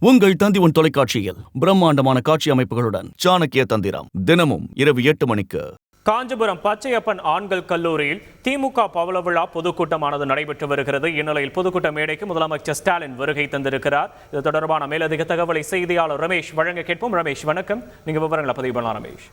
உங்கள் தந்தி தொலைக்காட்சியில் பிரம்மாண்டமான காட்சி அமைப்புகளுடன் சாணக்கிய தந்திரம் தினமும் இரவு 8 மணிக்கு. காஞ்சிபுரம் பச்சையப்பன் ஆண்கள் கல்லூரியில் திமுக பவள விழா பொதுக்கூட்டமானது நடைபெற்று வருகிறது. இந்நிலையில் பொதுக்கூட்ட மேடைக்கு முதலமைச்சர் ஸ்டாலின் வருகை தந்திருக்கிறார். இது தொடர்பான மேலதிக தகவலை செய்தியாளர் ரமேஷ் வழங்க கேட்போம். ரமேஷ் வணக்கம், நீங்க விவரங்களை பதிவு பண்ணலாம். ரமேஷ்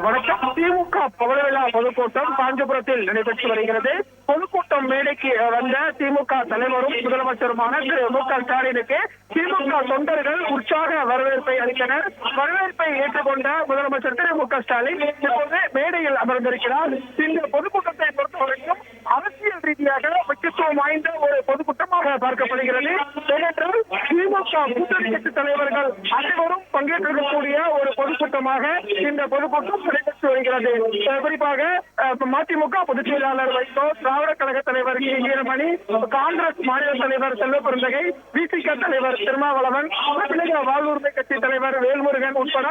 வணக்கம். திமுக பவள விழா பொதுக்கூட்டம் காஞ்சிபுரத்தில் நடைபெற்று வருகிறது. பொதுக்கூட்டம் மேடைக்கு வந்த திமுக தலைவரும் முதலமைச்சருமான திரு மு க ஸ்டாலினுக்கு திமுக தொண்டர்கள் உற்சாக வரவேற்பை அளித்தனர். வரவேற்பை ஏற்றுக்கொண்ட முதலமைச்சர் திரு மு க ஸ்டாலின் இப்போது மேடையில் அமர்ந்திருக்கிறார். இந்த பொதுக்கூட்டத்தை பொறுத்தவரைக்கும் அரசியல் ரீதியாக முக்கியத்துவம் வாய்ந்த ஒரு பொதுக்கூட்டமாக பார்க்கப்படுகிறது. ஏனென்றால் திமுக கூட்டணி கட்சி தலைவர்கள் அனைவரும் பங்கேற்றிருக்கக்கூடிய ஒரு பொதுக்கூட்டமாக இந்த பொதுக்கூட்டம் நடைபெற்று வருகிறது. குறிப்பாக மதிமுக பொதுச் செயலாளர் வைகோ, திராவிட கழக தலைவர் வீரமணி, காங்கிரஸ் மாநில தலைவர் செல்வ பெருந்தகை, விசிக தலைவர் திருமாவளவன், தமிழக வாழ்வுரிமை கட்சி தலைவர் வேல்முருகன் உட்பட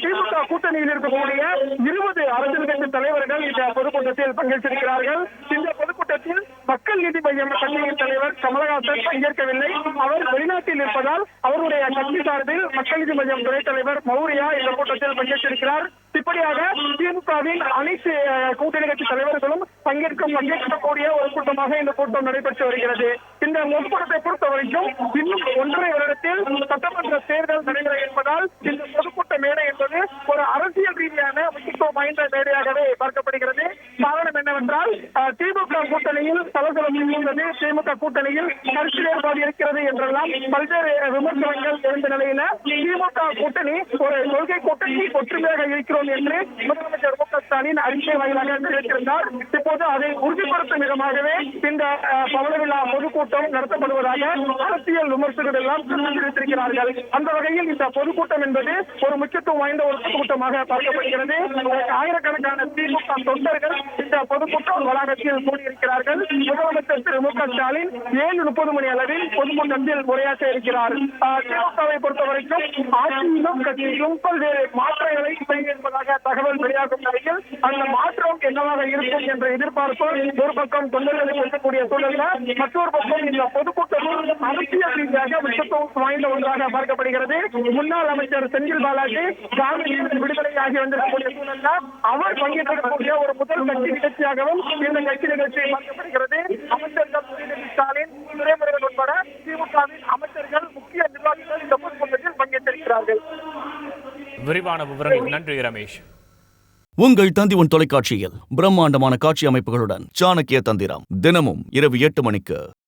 திமுக கூட்டணியில் இருக்கக்கூடிய 20 அரசியல் கட்சி தலைவர்கள் இந்த பொதுக்கூட்டத்தில் பங்கேற்றிருக்கிறார்கள். இந்த பொதுக்கூட்டத்தில் மக்கள் நீதி மய்யம் கட்சியின் தலைவர் கமலஹாசன் பங்கேற்கவில்லை. அவர் வெளிநாட்டில் இருப்பதால் அவருடைய கட்சி சார்பில் மக்கள் நீதி மய்யம் துணைத் தலைவர் மௌரியா இந்த கூட்டத்தில் பங்கேற்றிருக்கிறார். இப்படியாக திமுகவின் அனைத்து கூட்டணி கட்சி தலைவர்களும் பங்கேற்கக்கூடிய ஒரு கூட்டமாக இந்த கூட்டம் நடைபெற்று வருகிறது. இந்த பொதுக்கூட்டத்தை பொறுத்தவரைக்கும் இன்னும் 1.5 வருடத்தில் சட்டமன்ற தேர்தல் நடைபெற என்பதால் இந்த பொதுக்கூட்ட மேடை என்பது ஒரு அரசியல் ரீதியான முக்கியத்துவம் வாய்ந்த மேடையாகவே பார்க்கப்படுகிறது. காரணம் என்னவென்றால் திமுக கூட்டணியில் சலசலப்பு இருந்தது, திமுக கூட்டணியில் கருத்து வேறுபாடு இருக்கிறது என்றெல்லாம் பல்வேறு விமர்சனங்கள் எழுந்த நிலையில திமுக கூட்டணி ஒரு கொள்கை கூட்டணி ஒற்றுமையாக இருக்கிறோம் என்று முதலமைச்சர் மு க ஸ்டாலின் அறிக்கை வாயிலாக தெரிவித்திருந்தார். இப்போது அதை உறுதிப்படுத்தும் விதமாகவே இந்த பவள விழா பொதுக்கூட்டம் நடத்தப்படுவதாக அரசியல் விமர்சகர்கள் எல்லாம் தெரிவித்திருக்கிறார்கள். அந்த வகையில் இந்த பொதுக்கூட்டம் என்பது ஒரு முக்கியத்துவம் வாய்ந்த ஒரு பொதுக்கூட்டமாக பார்க்கப்படுகிறது. ஆயிரக்கணக்கான திமுக தொண்டர்கள் இந்த பொதுக்கூட்டம் வளாகத்தில் கூடியிருக்கிறார்கள். முதலமைச்சர் திரு மு க ஸ்டாலின் 7:30 மணி அளவில் பொதுக்கூட்டத்தில் உரையாற்ற இருக்கிறார். திமுகவை பொறுத்தவரைக்கும் ஆட்சியிலும் கட்சியிலும் பல்வேறு மாற்றங்களை செய்திருப்பதாக தகவல் வெளியாகும் நிலையில் அந்த மாற்றம் என்னவாக இருக்கும் என்ற எதிர்பார்ப்பு ஒரு பக்கம் தொண்டர்களுக்கு இருக்கக்கூடிய சூழலில், மற்றொரு பக்கம் இந்த பொதுக்கூட்டமும் அரசியல் ரீதியாக முக்கியத்துவம் வாய்ந்த ஒன்றாக பார்க்கப்படுகிறது. முன்னாள் அமைச்சர் செந்தில் பாலாஜி ஜாமீனில் விடுதலையாகி வந்திருக்கக்கூடிய சூழலில் அவர் பங்கேற்கக்கூடிய ஒரு முதல் கட்சி நிகழ்ச்சியாகவும் இந்த கட்சி நிகழ்ச்சி பார்க்கப்படுகிறது. அமைச்சர்கள் ஸ்டாலின், துரைமுருகன் உட்பட திமுகவின் அமைச்சர்கள், முக்கிய நிர்வாகிகள் இந்த பொதுக்கூட்டத்தில் பங்கேற்றிருக்கிறார்கள். விரிவான விவரங்கள் நன்றி ரமேஷ். உங்கள் தந்தி தொலைக்காட்சியில் பிரம்மாண்டமான காட்சி அமைப்புகளுடன் சாணக்கிய தந்திரம் தினமும் இரவு 8 மணிக்கு.